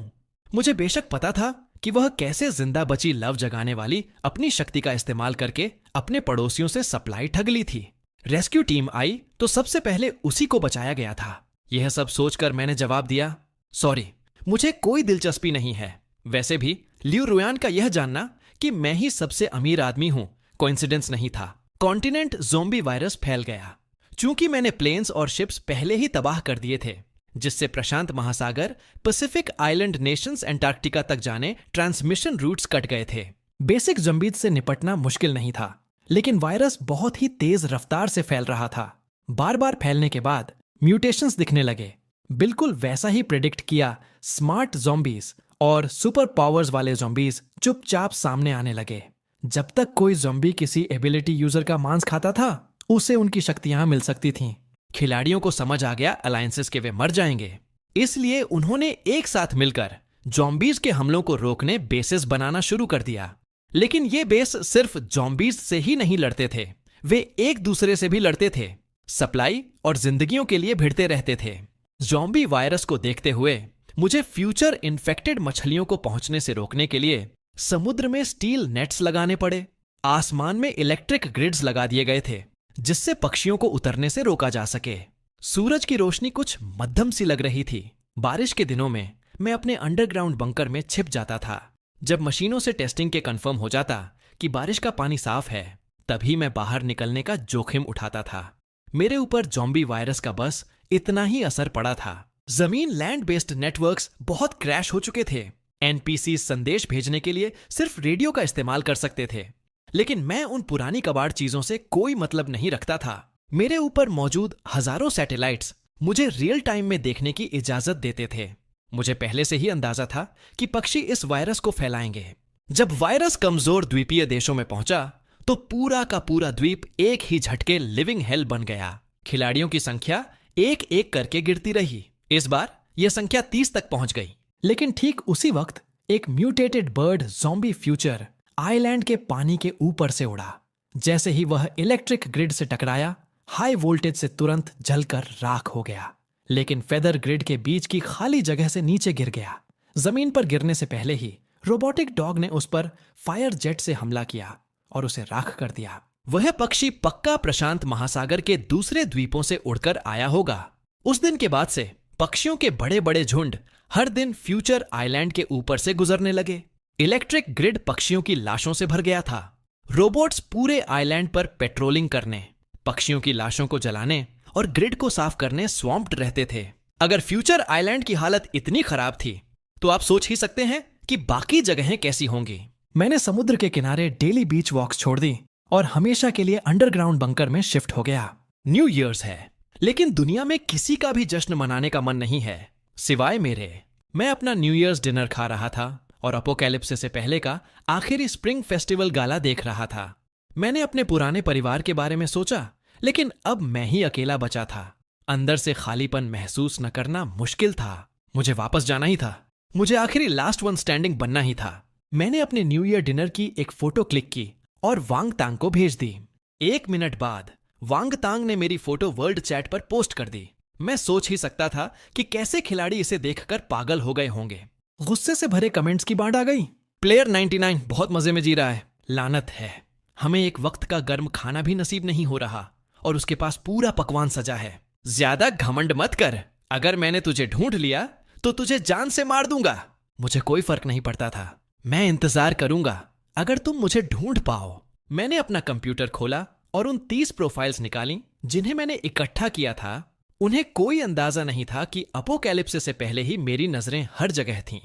मुझे बेशक पता था कि वह कैसे जिंदा बची लव जगाने वाली अपनी शक्ति का इस्तेमाल करके अपने पड़ोसियों से सप्लाई ठग ली थी। रेस्क्यू टीम आई तो सबसे पहले उसी को बचाया गया था। यह सब सोचकर मैंने जवाब दिया, सॉरी, मुझे कोई दिलचस्पी नहीं है। वैसे भी लियू रुयान का यह जानना कि मैं ही सबसे अमीर आदमी हूं कोइंसिडेंस नहीं था। कॉन्टिनेंट ज़ॉम्बी वायरस फैल गया। चूंकि मैंने प्लेन्स और शिप्स पहले ही तबाह कर दिए थे, जिससे प्रशांत महासागर, पैसिफिक आइलैंड नेशंस, अंटार्कटिका तक जाने ट्रांसमिशन रूट्स कट गए थे। बेसिक ज़ॉम्बीज से निपटना मुश्किल नहीं था, लेकिन वायरस बहुत ही तेज रफ्तार से फैल रहा था। बार बार फैलने के बाद म्यूटेशंस दिखने लगे। बिल्कुल वैसा ही प्रेडिक्ट किया स्मार्ट ज़ॉम्बीज और सुपर पावर्स वाले ज़ॉम्बीज चुपचाप सामने आने लगे। जब तक कोई ज़ॉम्बी किसी एबिलिटी यूजर का मांस खाता था, उसे उनकी शक्तियां मिल सकती थीं। खिलाड़ियों को समझ आ गया अलायंसेस के वे मर जाएंगे, इसलिए उन्होंने एक साथ मिलकर ज़ॉम्बीज के हमलों को रोकने बेसेस बनाना शुरू कर दिया। लेकिन ये बेस सिर्फ ज़ॉम्बीज से ही नहीं लड़ते थे, वे एक दूसरे से भी लड़ते थे, सप्लाई और जिंदगियों के लिए भिड़ते रहते थे। ज़ॉम्बी वायरस को देखते हुए मुझे फ्यूचर इन्फेक्टेड मछलियों को पहुंचने से रोकने के लिए समुद्र में स्टील नेट्स लगाने पड़े। आसमान में इलेक्ट्रिक ग्रिड्स लगा दिए गए थे, जिससे पक्षियों को उतरने से रोका जा सके। सूरज की रोशनी कुछ मध्यम सी लग रही थी। बारिश के दिनों में मैं अपने अंडरग्राउंड बंकर में छिप जाता था। जब मशीनों से टेस्टिंग के कंफर्म हो जाता कि बारिश का पानी साफ है, तभी मैं बाहर निकलने का जोखिम उठाता था। मेरे ऊपर ज़ॉम्बी वायरस का बस इतना ही असर पड़ा था। जमीन लैंड बेस्ड नेटवर्क्स बहुत क्रैश हो चुके थे। एनपीसी संदेश भेजने के लिए सिर्फ रेडियो का इस्तेमाल कर सकते थे, लेकिन मैं उन पुरानी कबाड़ चीजों से कोई मतलब नहीं रखता था। मेरे ऊपर मौजूद हजारों सैटेलाइट्स मुझे रियल टाइम में देखने की इजाजत देते थे। मुझे पहले से ही अंदाजा था कि पक्षी इस वायरस को फैलाएंगे। जब वायरस कमजोर द्वीपीय देशों में पहुंचा तो पूरा का पूरा द्वीप एक ही झटके लिविंग हेल बन गया। खिलाड़ियों की संख्या एक एक करके गिरती रही। इस बार यह संख्या 30 तक पहुंच गई। लेकिन ठीक उसी वक्त एक mutated bird zombie future island के पानी के ऊपर से उड़ा। जैसे ही वह इलेक्ट्रिक ग्रिड से टकराया, हाई वोल्टेज से तुरंत जलकर राख हो गया, लेकिन फेदर ग्रिड के बीच की खाली जगह से नीचे गिर गया। जमीन पर गिरने से पहले ही रोबोटिक डॉग ने उस पर फायर जेट से हमला किया और उसे राख कर दिया। वह पक्षी पक्का प्रशांत महासागर के दूसरे द्वीपों से उड़कर आया होगा। उस दिन के बाद से पक्षियों के बड़े बड़े झुंड हर दिन फ्यूचर आइलैंड के ऊपर से गुजरने लगे। इलेक्ट्रिक ग्रिड पक्षियों की लाशों से भर गया था। रोबोट्स पूरे आइलैंड पर पेट्रोलिंग करने, पक्षियों की लाशों को जलाने और ग्रिड को साफ करने स्वैम्प्ड रहते थे। अगर फ्यूचर आइलैंड की हालत इतनी खराब थी तो आप सोच ही सकते हैं कि बाकी जगहें कैसी होंगी। मैंने समुद्र के किनारे डेली बीच वॉक्स छोड़ दी और हमेशा के लिए अंडरग्राउंड बंकर में शिफ्ट हो गया। न्यू ईयर्स है, लेकिन दुनिया में किसी का भी जश्न मनाने का मन नहीं है सिवाय मेरे। मैं अपना न्यू ईयर्स डिनर खा रहा था और अपोकैलिप्सिस से पहले का आखिरी स्प्रिंग फेस्टिवल गाला देख रहा था। मैंने अपने पुराने परिवार के बारे में सोचा, लेकिन अब मैं ही अकेला बचा था। अंदर से खालीपन महसूस न करना मुश्किल था। मुझे वापस जाना ही था। मुझे आखिरी लास्ट वन स्टैंडिंग बनना ही था। मैंने अपने न्यू ईयर डिनर की एक फोटो क्लिक की और वांग तांग को भेज दी। 1 मिनट बाद वांग तांग ने मेरी फोटो वर्ल्ड चैट पर पोस्ट कर दी। मैं सोच ही सकता था कि कैसे खिलाड़ी इसे देखकर पागल हो गए होंगे। गुस्से से भरे कमेंट्स की बाढ़ आ गई। प्लेयर 99 बहुत मजे में जी रहा है। लानत है, हमें एक वक्त का गर्म खाना भी नसीब नहीं हो रहा और उसके पास पूरा पकवान सजा है। ज्यादा घमंड मत कर, अगर मैंने तुझे ढूंढ लिया तो तुझे जान से मार दूंगा। मुझे कोई फर्क नहीं पड़ता था, मैं इंतजार करूंगा अगर तुम मुझे ढूंढ पाओ। मैंने अपना कंप्यूटर खोला और उन 30 प्रोफाइल्स निकाली जिन्हें मैंने इकट्ठा किया था। उन्हें कोई अंदाजा नहीं था कि अपोकैलिप्सिस से पहले ही मेरी नजरें हर जगह थीं।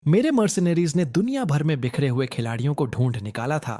मेरे मर्सिनरीज ने दुनिया भर में बिखरे हुए खिलाड़ियों को ढूंढ निकाला था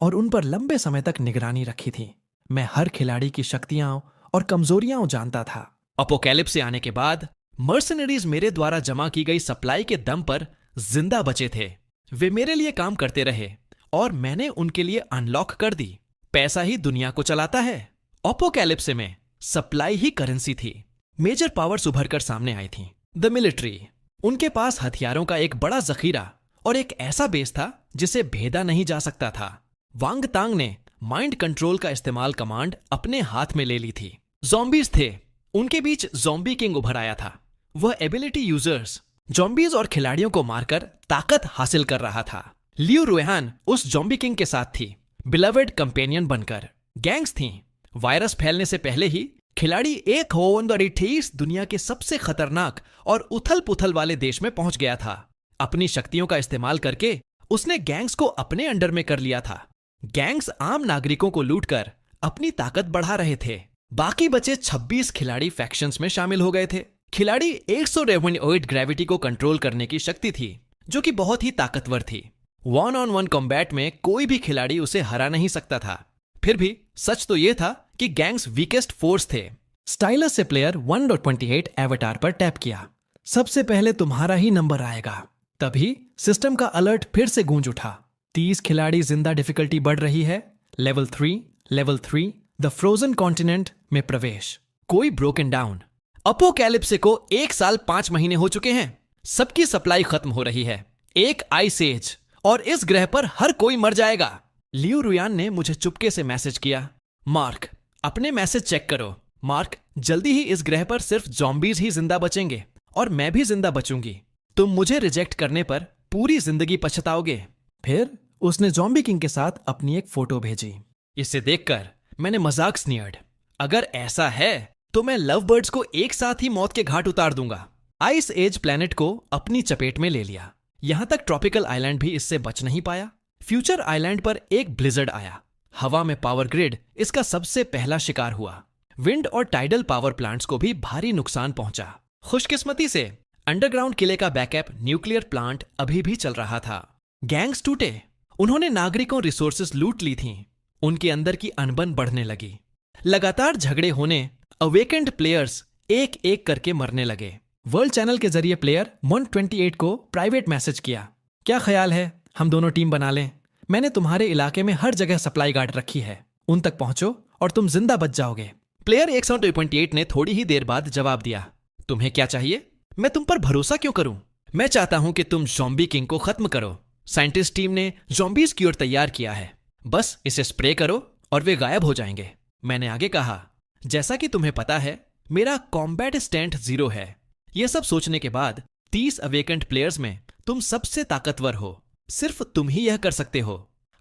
और उन पर लंबे समय तक निगरानी रखी थी। मैं हर खिलाड़ी की शक्तियां और कमजोरियां जानता था। अपोकैलिप्स से आने के बाद मर्सिनरीज मेरे द्वारा जमा की गई सप्लाई के दम पर जिंदा बचे थे। वे मेरे लिए काम करते रहे और मैंने उनके लिए अनलॉक कर दी। पैसा ही दुनिया को चलाता है। अपोकैलिप्स में सप्लाई ही करेंसी थी। मेजर पावर्स उभर कर सामने आई थी। द मिलिट्री, उनके पास हथियारों का एक बड़ा जखीरा और एक ऐसा बेस था जिसे भेदा नहीं जा सकता था। वांग तांग ने माइंड कंट्रोल का इस्तेमाल कमांड अपने हाथ में ले ली थी। ज़ॉम्बीज थे, उनके बीच ज़ॉम्बी किंग उभर आया था। वह एबिलिटी यूजर्स ज़ॉम्बीज और खिलाड़ियों को मारकर ताकत हासिल कर रहा था। लियू रुएहान उस ज़ॉम्बी किंग के साथ थी, बिलवेड कंपेनियन बनकर। गैंग्स थीं। वायरस फैलने से पहले ही खिलाड़ी एक होवंदरीठीस दुनिया के सबसे खतरनाक और उथल पुथल वाले देश में पहुंच गया था। अपनी शक्तियों का इस्तेमाल करके उसने गैंग्स को अपने अंडर में कर लिया था। गैंग्स आम नागरिकों को लूटकर अपनी ताकत बढ़ा रहे थे। बाकी बचे 26 खिलाड़ी फैक्शंस में शामिल हो गए थे। खिलाड़ी 100 ग्रेविटी को कंट्रोल करने की शक्ति थी, जो कि बहुत ही ताकतवर थी। 1-on-1 कॉम्बैट में कोई भी खिलाड़ी उसे हरा नहीं सकता था। फिर भी सच तो यह था कि गैंग्स वीकेस्ट फोर्स थे। स्टाइलस से प्लेयर 1.28 एवेटार पर टैप किया। सबसे पहले तुम्हारा ही नंबर आएगा। तभी सिस्टम का अलर्ट फिर से गूंज उठा। 30 खिलाड़ी जिंदा डिफिकल्टी बढ़ रही है। लेवल 3 द फ्रोजन कॉन्टिनेंट में प्रवेश। कोई ब्रोकन डाउन। अपोकैलिप्स को 1 साल 5 महीने हो चुके हैं। सबकी सप्लाई खत्म हो रही है। एक आइस एज और इस ग्रह पर हर कोई मर जाएगा। लियू रुयान ने मुझे चुपके से मैसेज किया, मार्क अपने मैसेज चेक करो। मार्क, जल्दी ही इस ग्रह पर सिर्फ ज़ॉम्बीज ही जिंदा बचेंगे और मैं भी जिंदा बचूंगी। तुम मुझे रिजेक्ट करने पर पूरी जिंदगी पछताओगे। फिर उसने ज़ॉम्बी किंग के साथ अपनी एक फोटो भेजी। इसे देखकर मैंने मजाक स्नियर्ड, अगर ऐसा है तो मैं लव बर्ड्स को एक साथ ही मौत के घाट उतार दूंगा। आइस एज प्लेनेट को अपनी चपेट में ले लिया। यहां तक ट्रॉपिकल आइलैंड भी इससे बच नहीं पाया। फ्यूचर आइलैंड पर एक ब्लिजर्ड आया। हवा में पावर ग्रिड इसका सबसे पहला शिकार हुआ। विंड और टाइडल पावर प्लांट्स को भी भारी नुकसान पहुंचा। खुशकिस्मती से अंडरग्राउंड किले का बैकअप न्यूक्लियर प्लांट अभी भी चल रहा था। गैंग्स टूटे। उन्होंने नागरिकों रिसोर्सेस लूट ली थीं। उनके अंदर की अनबन बढ़ने लगी। लगातार झगड़े होने अवेकेंड प्लेयर्स एक एक करके मरने लगे। वर्ल्ड चैनल के जरिए प्लेयर 128 को प्राइवेट मैसेज किया, क्या ख्याल है हम दोनों टीम बना लें? मैंने तुम्हारे इलाके में हर जगह सप्लाई गार्ड रखी है, उन तक पहुंचो और तुम जिंदा बच जाओगे। प्लेयर 128 ने थोड़ी ही देर बाद जवाब दिया, तुम्हें क्या चाहिए? मैं तुम पर भरोसा क्यों करूं? मैं चाहता हूं कि तुम ज़ॉम्बी किंग को खत्म करो। साइंटिस्ट टीम ने ज़ॉम्बीज क्योर तैयार किया है, बस इसे स्प्रे करो और वे गायब हो जाएंगे। मैंने आगे कहा, जैसा कि तुम्हें पता है मेरा कॉम्बैट स्टैंड 0 है। यह सब सोचने के बाद 30 अवेकेंट प्लेयर्स में तुम सबसे ताकतवर हो। सिर्फ तुम ही यह कर सकते हो।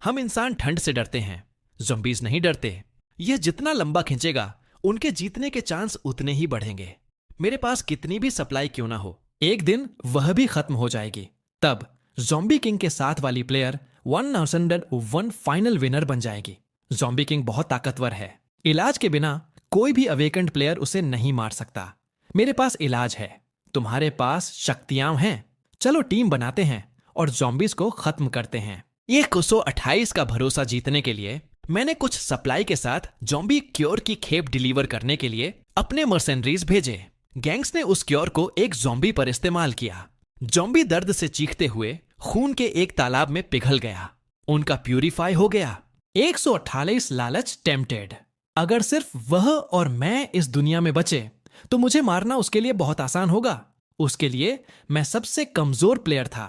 हम इंसान ठंड से डरते हैं, ज़ॉम्बीज नहीं डरते। यह जितना लंबा खिंचेगा उनके जीतने के चांस उतने ही बढ़ेंगे। मेरे पास कितनी भी सप्लाई क्यों ना हो, एक दिन वह भी खत्म हो जाएगी। तब ज़ॉम्बी किंग के साथ वाली प्लेयर 1001 फाइनल विनर बन जाएगी। ज़ॉम्बी किंग बहुत ताकतवर है। इलाज के बिना कोई भी अवेकेंड प्लेयर उसे नहीं मार सकता। मेरे पास इलाज है, तुम्हारे पास शक्तियां हैं। चलो टीम बनाते हैं और ज़ॉम्बीज को खत्म करते हैं। 128 का भरोसा जीतने के लिए मैंने कुछ सप्लाई के साथ ज़ॉम्बी क्योर की खेप डिलीवर करने के लिए अपने मर्सेनरीज भेजे। गैंग्स ने उस क्योर को एक ज़ॉम्बी पर इस्तेमाल किया। ज़ॉम्बी दर्द से चीखते हुए खून के एक तालाब में पिघल गया। उनका प्यूरिफाई हो गया। 128 लालच टेम्प्टेड। अगर सिर्फ वह और मैं इस दुनिया में बचे तो मुझे मारना उसके लिए बहुत आसान होगा। उसके लिए मैं सबसे कमजोर प्लेयर था।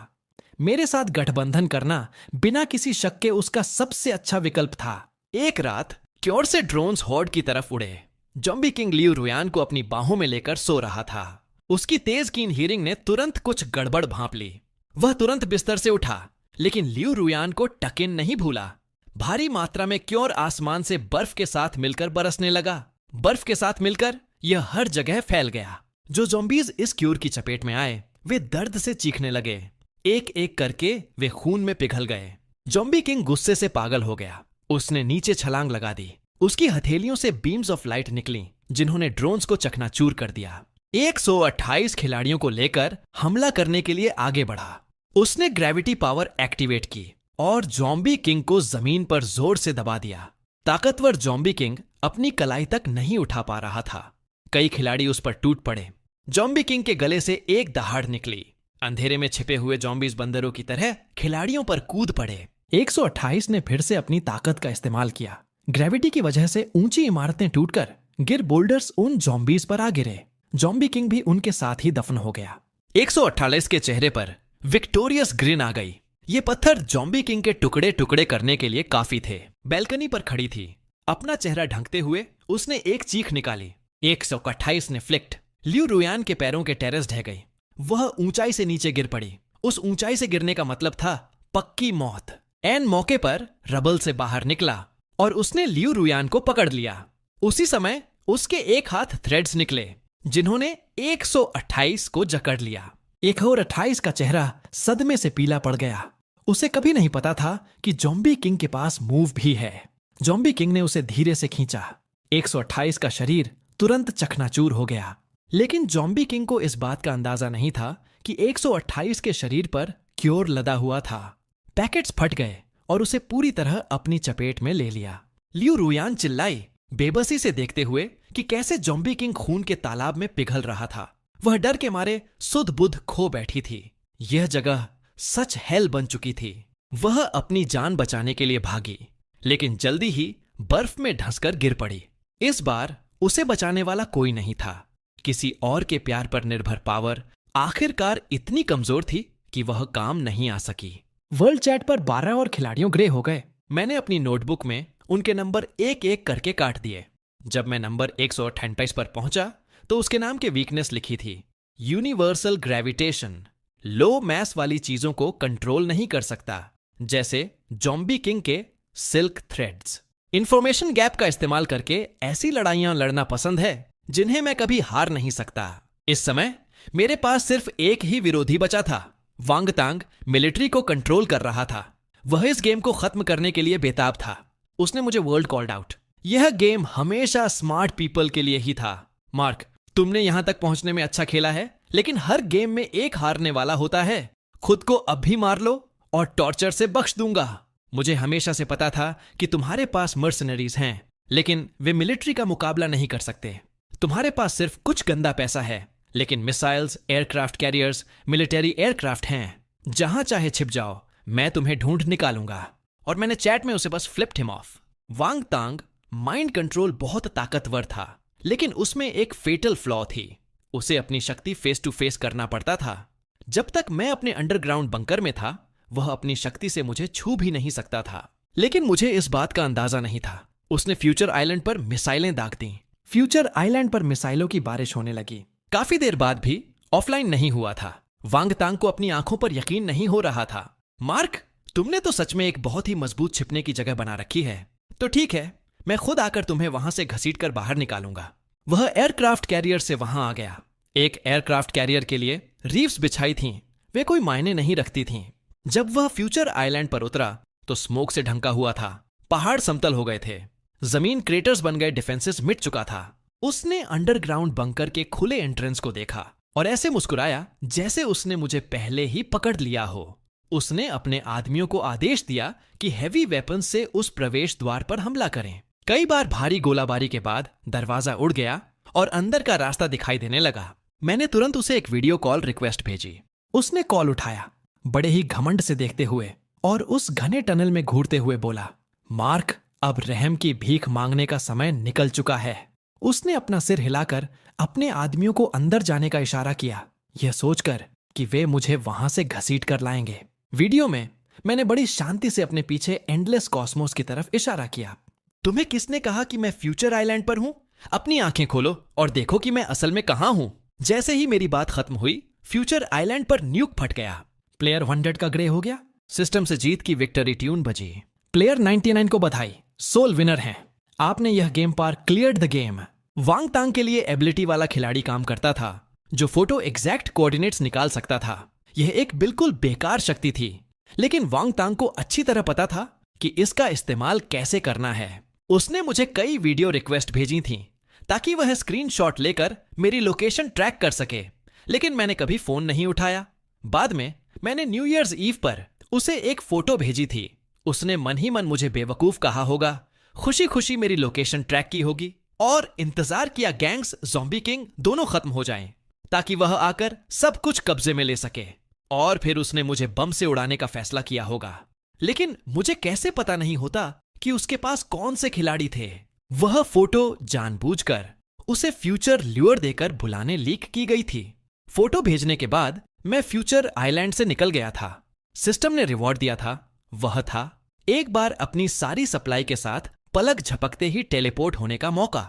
मेरे साथ गठबंधन करना बिना किसी शक के उसका सबसे अच्छा विकल्प था। एक रात क्योर से ड्रोन्स हॉर्ड की तरफ उड़े। ज़ॉम्बी किंग लियू रुयान को अपनी बाहों में लेकर सो रहा था। उसकी तेज कीन हियरिंग ने तुरंत कुछ गड़बड़ भांप ली। वह तुरंत बिस्तर से उठा, लेकिन लियू रुयान को टकिन नहीं भूला। भारी मात्रा में क्योर आसमान से बर्फ के साथ मिलकर बरसने लगा। बर्फ के साथ मिलकर यह हर जगह फैल गया। जो ज़ॉम्बीज इस क्यूर की चपेट में आए वे दर्द से चीखने लगे। एक एक करके वे खून में पिघल गए। ज़ॉम्बी किंग गुस्से से पागल हो गया। उसने नीचे छलांग लगा दी। उसकी हथेलियों से बीम्स ऑफ लाइट निकली जिन्होंने ड्रोन्स को चकनाचूर कर दिया। 128 खिलाड़ियों को लेकर हमला करने के लिए आगे बढ़ा। उसने ग्रेविटी पावर एक्टिवेट की और ज़ॉम्बी किंग को जमीन पर जोर से दबा दिया। ताकतवर ज़ॉम्बी किंग अपनी कलाई तक नहीं उठा पा रहा था। कई खिलाड़ी उस पर टूट पड़े। ज़ॉम्बी किंग के गले से एक दहाड़ निकली। अंधेरे में छिपे हुए ज़ॉम्बीज बंदरों की तरह खिलाड़ियों पर कूद पड़े। 128 ने फिर से अपनी ताकत का इस्तेमाल किया। ग्रेविटी की वजह से ऊंची इमारतें टूटकर गिर बोल्डर्स उन ज़ॉम्बीज पर आ गिरे। ज़ॉम्बी किंग भी उनके साथ ही दफन हो गया। 148 के चेहरे पर विक्टोरियस ग्रिन आ गई। ये पत्थर ज़ॉम्बी किंग के टुकड़े टुकड़े करने के लिए काफी थे। बैल्कनी पर खड़ी थी। अपना चेहरा ढंकते हुए उसने एक चीख निकाली। 128 ने फ्लिक्ट। लियू रुयान के पैरों के टेरेस ढह गई। वह ऊंचाई से नीचे गिर पड़ी। उस ऊंचाई से गिरने का मतलब था पक्की मौत। एन मौके पर रबल से बाहर निकला और उसने लियू रुयान को पकड़ लिया। उसी समय उसके एक हाथ थ्रेड्स निकले जिन्होंने 128 को जकड़ लिया। 128 का चेहरा सदमे से पीला पड़ गया। उसे कभी नहीं पता था कि ज़ॉम्बी किंग के पास मूव भी है। ज़ॉम्बी किंग ने उसे धीरे से खींचा। 128 का शरीर तुरंत चकनाचूर हो गया। लेकिन ज़ॉम्बी किंग को इस बात का अंदाजा नहीं था कि 128 के शरीर पर क्योर लदा हुआ था। पैकेट्स फट गए और उसे पूरी तरह अपनी चपेट में ले लिया। लियू रुयान चिल्लाई, बेबसी से देखते हुए कि कैसे ज़ॉम्बी किंग खून के तालाब में पिघल रहा था। वह डर के मारे सुध बुध खो बैठी थी। यह जगह सच हेल बन चुकी थी। वह अपनी जान बचाने के लिए भागी, लेकिन जल्दी ही बर्फ में धंसकर गिर पड़ी। इस बार उसे बचाने वाला कोई नहीं था। किसी और के प्यार पर निर्भर पावर आखिरकार इतनी कमजोर थी कि वह काम नहीं आ सकी। वर्ल्ड चैट पर 12 और खिलाड़ियों ग्रे हो गए। मैंने अपनी नोटबुक में उनके नंबर एक एक करके काट दिए। जब मैं नंबर 128 पर पहुंचा तो उसके नाम के वीकनेस लिखी थी यूनिवर्सल ग्रेविटेशन। लो मैस वाली चीजों को कंट्रोल नहीं कर सकता, जैसे ज़ॉम्बी किंग के सिल्क थ्रेड्स। इंफॉर्मेशन गैप का इस्तेमाल करके ऐसी लड़ाइयां लड़ना पसंद है जिन्हें मैं कभी हार नहीं सकता। इस समय मेरे पास सिर्फ एक ही विरोधी बचा था। वांगतांग मिलिट्री को कंट्रोल कर रहा था। वह इस गेम को खत्म करने के लिए बेताब था। उसने मुझे वर्ल्ड कॉल्ड आउट। यह गेम हमेशा स्मार्ट पीपल के लिए ही था। मार्क, तुमने यहां तक पहुंचने में अच्छा खेला है, लेकिन हर गेम में एक हारने वाला होता है। खुद को अब भी मार लो और टॉर्चर से बख्श दूंगा। मुझे हमेशा से पता था कि तुम्हारे पास मर्सनरीज हैं, लेकिन वे मिलिट्री का मुकाबला नहीं कर सकते। तुम्हारे पास सिर्फ कुछ गंदा पैसा है, लेकिन missiles, aircraft carriers, military aircraft हैं। जहां चाहे छिप जाओ, मैं तुम्हें ढूंढ निकालूंगा। और मैंने चैट में उसे बस फ्लिप्ड हिम ऑफ। वांगतांग माइंड कंट्रोल बहुत ताकतवर था, लेकिन उसमें एक फेटल फ्लॉ थी। उसे अपनी शक्ति फेस टू फेस करना पड़ता था। जब तक मैं अपने अंडरग्राउंड बंकर में था, वह अपनी शक्ति से मुझे छू भी नहीं सकता था। लेकिन मुझे इस बात का अंदाजा नहीं था। उसने फ्यूचर आइलैंड पर मिसाइलें दाग दी। फ्यूचर आइलैंड पर मिसाइलों की बारिश होने लगी। काफी देर बाद भी ऑफलाइन नहीं हुआ था। वांगतांग को अपनी आंखों पर यकीन नहीं हो रहा था। मार्क, तुमने तो सच में एक बहुत ही मजबूत छिपने की जगह बना रखी है। तो ठीक है, मैं खुद आकर तुम्हें वहां से घसीटकर बाहर निकालूंगा। वह एयरक्राफ्ट कैरियर से वहां आ गया। एक एयरक्राफ्ट कैरियर के लिए रीफ्स बिछाई थीं। वे कोई मायने नहीं रखती थीं। जब वह फ्यूचर आइलैंड पर उतरा तो स्मोक से ढंका हुआ था। पहाड़ समतल हो गए थे। जमीन क्रेटर्स बन गए। डिफेंसेस मिट चुका था। उसने अंडरग्राउंड बंकर के खुले एंट्रेंस को देखा और ऐसे मुस्कुराया जैसे उसने मुझे पहले ही पकड़ लिया हो। उसने अपने आदमियों को आदेश दिया कि हेवी वेपन से उस प्रवेश द्वार पर हमला करें। कई बार भारी गोलाबारी के बाद दरवाजा उड़ गया और अंदर का रास्ता दिखाई देने लगा। मैंने तुरंत उसे एक वीडियो कॉल रिक्वेस्ट भेजी। उसने कॉल उठाया, बड़े ही घमंड से देखते हुए, और उस घने टनल में घूरते हुए बोला, मार्क, अब रहम की भीख मांगने का समय निकल चुका है। उसने अपना सिर हिलाकर अपने आदमियों को अंदर जाने का इशारा किया, यह सोचकर कि वे मुझे वहां से घसीट कर लाएंगे। वीडियो में मैंने बड़ी शांति से अपने पीछे एंडलेस कॉस्मोस की तरफ इशारा किया। तुम्हें किसने कहा कि मैं फ्यूचर आइलैंड पर हूं? अपनी आंखें खोलो और देखो कि मैं असल में कहां हूं। जैसे ही मेरी बात खत्म हुई, फ्यूचर आइलैंड पर न्यूक फट गया। प्लेयर 100 का ग्रे हो गया। सिस्टम से जीत की विक्ट्री ट्यून बजी। प्लेयर 99 को बधाई, सोल विनर हैं। आपने यह गेम पार cleared the game. Wang Tang के लिए एबिलिटी वाला खिलाड़ी काम करता था जो फोटो एग्जैक्ट कोऑर्डिनेट्स निकाल सकता था। यह एक बिल्कुल बेकार शक्ति थी, लेकिन वांग तांग को अच्छी तरह पता था कि इसका इस्तेमाल कैसे करना है। उसने मुझे कई वीडियो रिक्वेस्ट भेजी थी ताकि वह स्क्रीनशॉट लेकर मेरी लोकेशन ट्रैक कर सके, लेकिन मैंने कभी फोन नहीं उठाया। बाद में मैंने न्यू ईयर्स ईव पर उसे एक फोटो भेजी थी। उसने मन ही मन मुझे बेवकूफ कहा होगा, खुशी खुशी मेरी लोकेशन ट्रैक की होगी और इंतजार किया गैंग्स ज़ॉम्बी किंग दोनों खत्म हो जाएं ताकि वह आकर सब कुछ कब्जे में ले सके, और फिर उसने मुझे बम से उड़ाने का फैसला किया होगा। लेकिन मुझे कैसे पता नहीं होता कि उसके पास कौन से खिलाड़ी थे। वह फोटो जानबूझकर उसे फ्यूचर ल्यूर देकर बुलाने लीक की गई थी। फोटो भेजने के बाद मैं फ्यूचर आइलैंड से निकल गया था। सिस्टम ने रिवॉर्ड दिया था, वह था एक बार अपनी सारी सप्लाई के साथ पलक झपकते ही टेलीपोर्ट होने का मौका।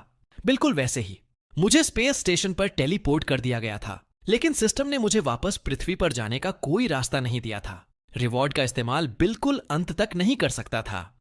बिल्कुल वैसे ही मुझे स्पेस स्टेशन पर टेलीपोर्ट कर दिया गया था, लेकिन सिस्टम ने मुझे वापस पृथ्वी पर जाने का कोई रास्ता नहीं दिया था। रिवॉर्ड का इस्तेमाल बिल्कुल अंत तक नहीं कर सकता था।